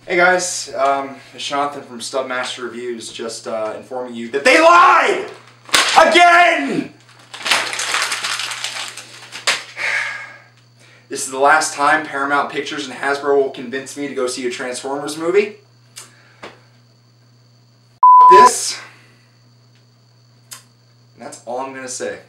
Hey guys, it's Jonathan from Stub Master Reviews, just informing you that they lied! Again! This is the last time Paramount Pictures and Hasbro will convince me to go see a Transformers movie. This. And that's all I'm gonna say.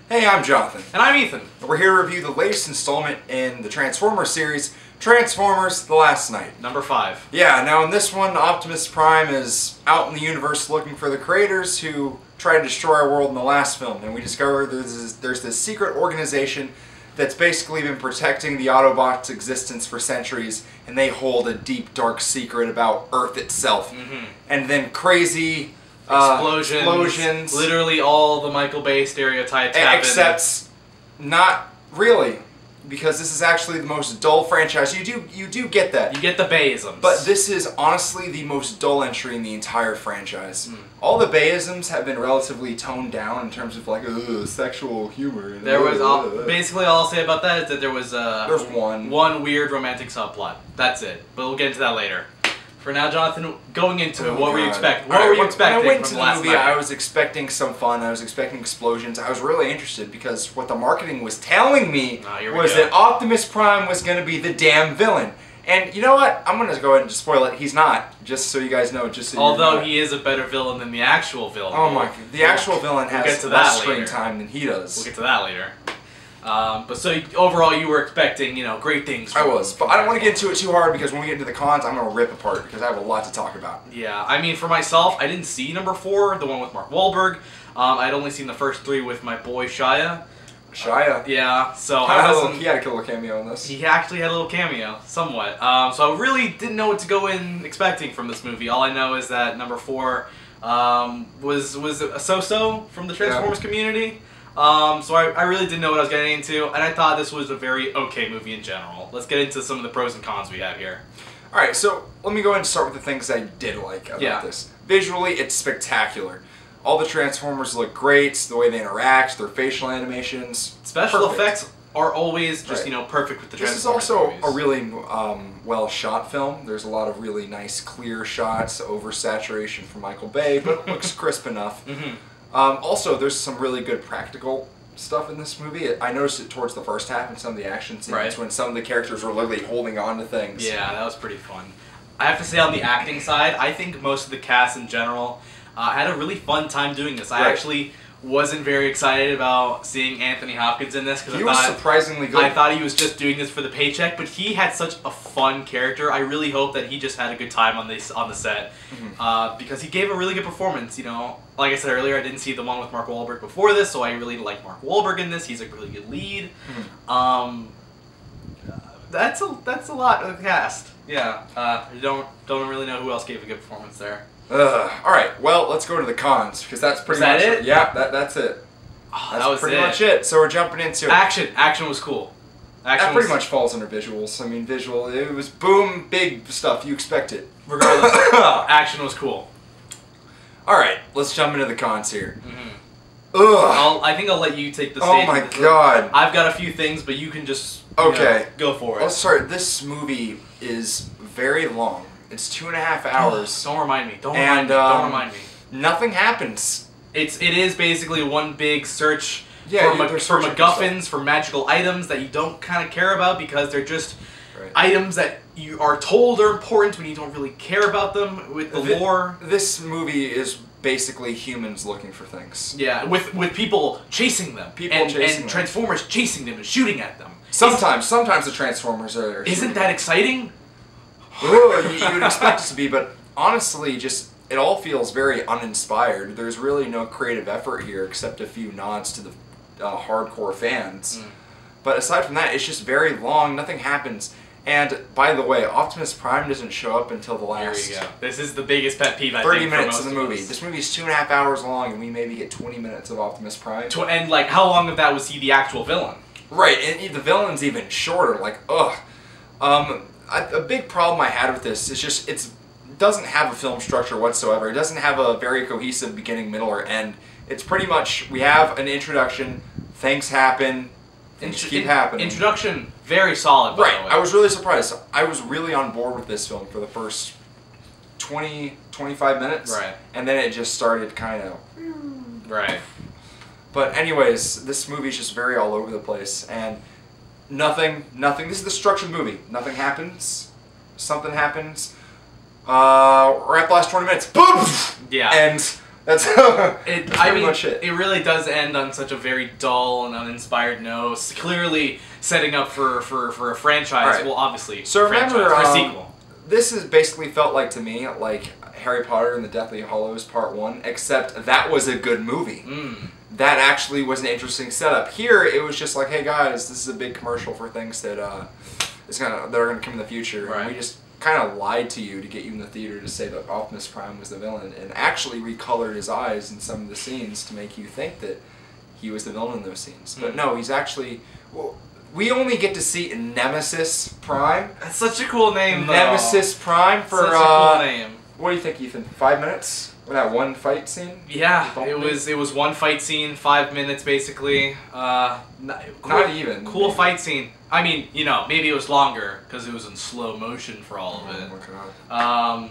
Hey, I'm Jonathan. And I'm Ethan. And we're here to review the latest installment in the Transformers series, Transformers: The Last Knight. Number 5. Yeah, now in this one, Optimus Prime is out in the universe looking for the creators who tried to destroy our world in the last film, and we discover there's this secret organization that's basically been protecting the Autobots' existence for centuries, and they hold a deep, dark secret about Earth itself. And then crazy explosions. Literally all the Michael Bay stereotypes happen. Except not really, because this is actually the most dull franchise. You do get that. You get the Bayisms. But this is honestly the most dull entry in the entire franchise. All the Bayisms have been relatively toned down in terms of like sexual humor. There was basically all I'll say about that is that there was there's one weird romantic subplot. That's it. But we'll get into that later. For now, Jonathan, going into it, what were you expecting? What were you expecting when I went from to Last the movie, Night? I was expecting some fun. I was expecting explosions. I was really interested because what the marketing was telling me was that Optimus Prime was going to be the damn villain. And you know what? I'm going to go ahead and just spoil it. He's not. Just so you guys know. Just so although he is a better villain than the actual villain. Oh my! The actual villain has less screen time than he does. We'll get to that later. But so overall, you were expecting, great things. I was, but I don't want to get into it too hard because when we get into the cons, I'm going to rip apart because I have a lot to talk about. Yeah, I mean, for myself, I didn't see number 4, the one with Mark Wahlberg. I'd only seen the first 3 with my boy Shia. Yeah, so he had a little cameo in this. He actually had a little cameo, somewhat. So I really didn't know what to go in expecting from this movie. All I know is that number 4 was a so-so from the Transformers community. So I really didn't know what I was getting into, and I thought this was a very okay movie in general. Let's get into some of the pros and cons we have here. Alright, so let me go ahead and start with the things I did like about this. Visually, it's spectacular. All the Transformers look great, the way they interact, their facial animations. Special effects are always just, perfect with the Transformers. This is also movies. a really well-shot film. There's a lot of really nice, clear shots, over-saturation from Michael Bay, but it looks crisp enough. Also, there's some really good practical stuff in this movie. I noticed it towards the first half in some of the action scenes when some of the characters were literally holding on to things. Yeah, that was pretty fun. I have to say, on the acting side, I think most of the cast in general had a really fun time doing this. I actually wasn't very excited about seeing Anthony Hopkins in this because he was surprisingly good. I thought he was just doing this for the paycheck, but he had such a fun character. I really hope that he just had a good time on the set because he gave a really good performance. Like I said earlier, I didn't see the one with Mark Wahlberg before this, so I really like Mark Wahlberg in this. He's a really good lead. That's a lot of the cast. Yeah, I don't really know who else gave a good performance there. Alright, well, let's go to the cons, because that's pretty much it. Yeah, that's it. That's pretty much it. So we're jumping into action. Action was cool. That pretty much falls under visuals. I mean, it was boom, big stuff. You expect it. Regardless, action was cool. Alright, let's jump into the cons here. I think I'll let you take the stage. Oh my god. I've got a few things, but you can just go for it. Oh, sorry, this movie is very long. It's 2.5 hours. Don't remind me. Don't remind me. Nothing happens. It is basically one big search for MacGuffins, for magical items that you don't kind of care about because they're just items that you are told are important when you don't really care about them with the lore. This movie is basically humans looking for things. Yeah, with people chasing them. And Transformers chasing them and shooting at them. Sometimes the Transformers are there. Isn't that exciting? You would expect it to be, but honestly, it all feels very uninspired. There's really no creative effort here except a few nods to the hardcore fans. But aside from that, it's just very long, nothing happens. And, by the way, Optimus Prime doesn't show up until the last... Here we go. This is the biggest pet peeve, I 30 think, minutes of the movie. This movie is 2.5 hours long, and we maybe get 20 minutes of Optimus Prime. And, like, how long of that was he the actual villain? Right, and the villain's even shorter, like, ugh. a big problem I had with this is just it doesn't have a film structure whatsoever. It doesn't have a very cohesive beginning, middle, or end. It's pretty much, we have an introduction, things happen, things keep happening. Introduction, very solid, by the way. I was really surprised. I was really on board with this film for the first 20, 25 minutes. Right. And then it just started kind of... Right. But anyways, this movie's just very all over the place. And nothing, this is the structure of the movie. Nothing happens, something happens, right at the last 20 minutes, boom! Yeah. And that's pretty much it. It really does end on such a very dull and uninspired note, clearly setting up for a franchise. Right. Well, obviously, so remember, for a sequel. This has basically felt like to me like Harry Potter and the Deathly Hallows Part 1, except that was a good movie. That actually was an interesting setup. Here, it was just like, hey guys, this is a big commercial for things that that are gonna come in the future, right. And we just kind of lied to you to get you in the theater to say that Optimus Prime was the villain, and actually recolored his eyes in some of the scenes to make you think that he was the villain in those scenes. But no, he's actually... Well, we only get to see Nemesis Prime. That's such a cool name, though. Nemesis Prime for... Such a cool name. What do you think, Ethan? 5 minutes? With that one fight scene? Yeah, it was one fight scene, 5 minutes basically. Not even. Cool fight scene. I mean, you know, maybe it was longer because it was in slow motion for all of it. Oh my god.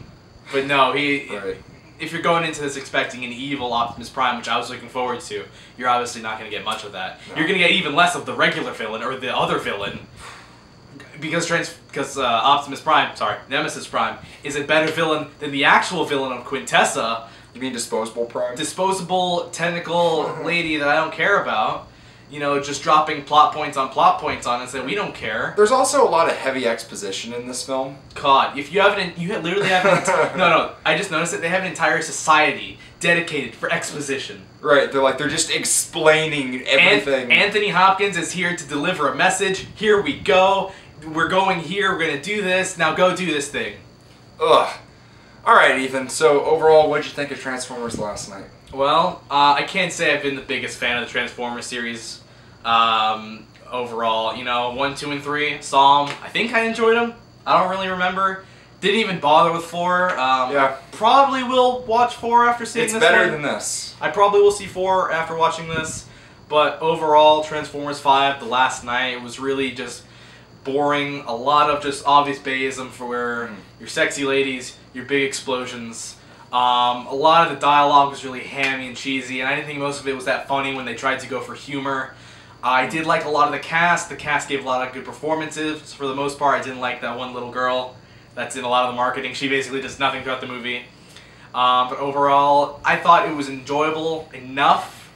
But no, Right. If you're going into this expecting an evil Optimus Prime, which I was looking forward to, you're obviously not going to get much of that. No. You're going to get even less of the regular villain or the other villain. Because Nemesis Prime is a better villain than the actual villain of Quintessa. You mean Disposable Prime? Disposable, tentacle lady that I don't care about. You know, just dropping plot points on it and saying, we don't care. There's also a lot of heavy exposition in this film. God, if you haven't, literally have no, I just noticed that they have an entire society dedicated for exposition. Right, they're just explaining everything. Anthony Hopkins is here to deliver a message. Here we go. We're going here, we're gonna do this, now go do this thing. Ugh. Alright, Ethan, so overall, what'd you think of Transformers last night? Well, I can't say I've been the biggest fan of the Transformers series. Overall, you know, 1, 2, and 3, saw them. I think I enjoyed them. I don't really remember. Didn't even bother with 4. Yeah. Probably will watch 4 after seeing this one. It's better than this. I probably will see 4 after watching this. But overall, Transformers 5, the last night, was really just boring. A lot of just obvious bayism for where your sexy ladies, your big explosions. A lot of the dialogue was really hammy and cheesy, and I didn't think most of it was that funny when they tried to go for humor. I did like a lot of the cast. The cast gave a lot of good performances. For the most part, I didn't like that one little girl that's in a lot of the marketing. She basically does nothing throughout the movie. But overall, I thought it was enjoyable enough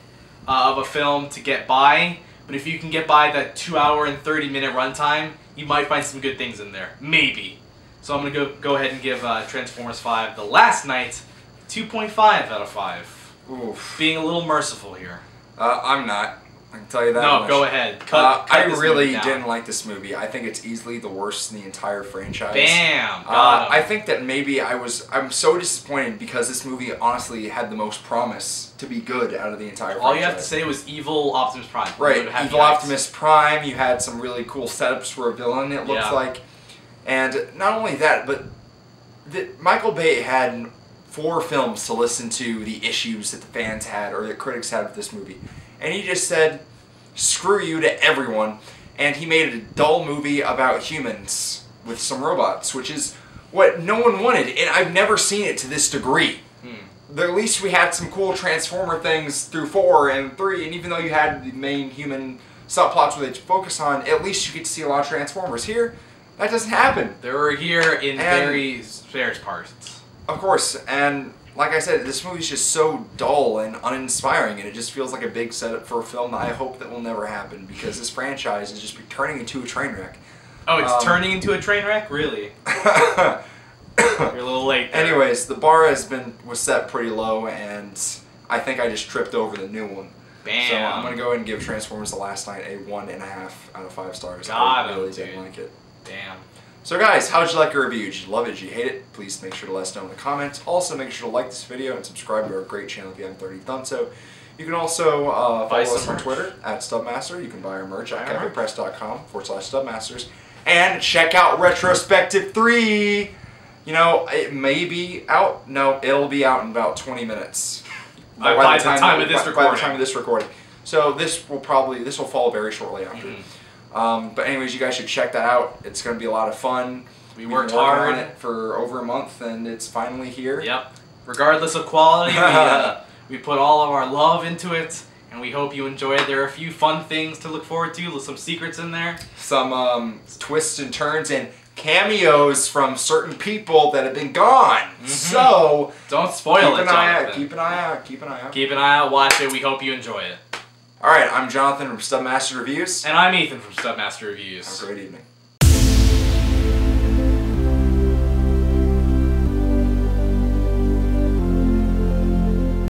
of a film to get by. But if you can get by that 2 hour and 30-minute runtime, you might find some good things in there. Maybe. So I'm going to go ahead and give Transformers 5 The Last Night 2.5 out of 5. Oof. Being a little merciful here. I'm not. I can tell you that No, much. go ahead. Cut I this really movie down. didn't like this movie. I think it's easily the worst in the entire franchise. Bam! Got him. I think that maybe I'm so disappointed because this movie honestly had the most promise to be good out of the entire franchise. All you have to say was evil Optimus Prime. Right, evil Optimus Prime. You had some really cool setups for a villain, it looks like. And not only that, but Michael Bay had 4 films to listen to the issues that the fans had or that critics had with this movie. And he just said, screw you to everyone. And he made a dull movie about humans with some robots, which is what no one wanted. And I've never seen it to this degree. At least we had some cool Transformer things through 4 and 3. And even though you had the main human subplots where they focus on, at least you get to see a lot of Transformers. Here, that doesn't happen. They were here in very sparse parts. Of course, and like I said, this movie's just so dull and uninspiring, and it just feels like a big setup for a film that I hope that will never happen, because this franchise is just turning into a train wreck. Oh, it's turning into a train wreck? Really? You're a little late there. Anyways, the bar was set pretty low, and I think I just tripped over the new one. Bam. So I'm going to go ahead and give Transformers The Last Night a 1.5 out of 5 stars. I really didn't like it. Damn. So guys, how did you like your review? Did you love it? Did you hate it? Please make sure to let us know in the comments. Also, make sure to like this video and subscribe to our great channel if you haven't already done so. You can also follow us on Twitter at Stubmaster. You can buy our merch at cafepress.com/Stubmasters. And check out Retrospective 3. You know, it may be out. No, it'll be out in about 20 minutes. By the time of this recording. By the time of this recording. So this will follow very shortly after. But anyways, you guys should check that out. It's going to be a lot of fun. We worked hard on it for over a month, and it's finally here. Yep. Regardless of quality, we put all of our love into it, and we hope you enjoy it. There are a few fun things to look forward to, some secrets in there. Some twists and turns and cameos from certain people that have been gone. So don't spoil it, Jonathan. Keep an eye out. Keep an eye out. Keep an eye out. Watch it. We hope you enjoy it. All right, I'm Jonathan from Stub Master Reviews. And I'm Ethan from Stub Master Reviews. Have a great evening.